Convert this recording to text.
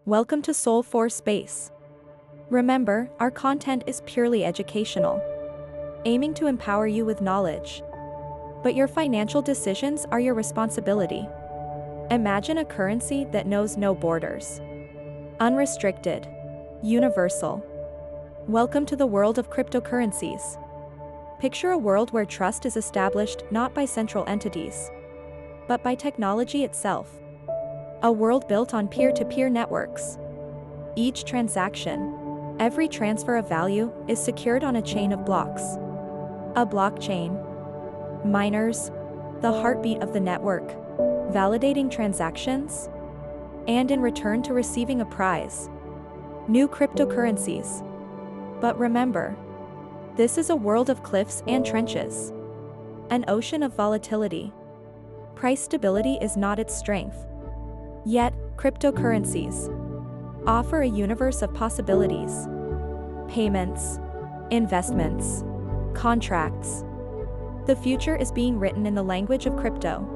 Welcome to Soul for Space. Remember, our content is purely educational, aiming to empower you with knowledge. But your financial decisions are your responsibility. Imagine a currency that knows no borders. Unrestricted. Universal. Welcome to the world of cryptocurrencies. Picture a world where trust is established not by central entities, but by technology itself. A world built on peer-to-peer networks. Each transaction, every transfer of value, is secured on a chain of blocks. A blockchain. Miners, the heartbeat of the network, validating transactions, and in return to receiving a prize. New cryptocurrencies. But remember, this is a world of cliffs and trenches. An ocean of volatility. Price stability is not its strength. Yet, cryptocurrencies offer a universe of possibilities. Payments, investments, contracts. The future is being written in the language of crypto.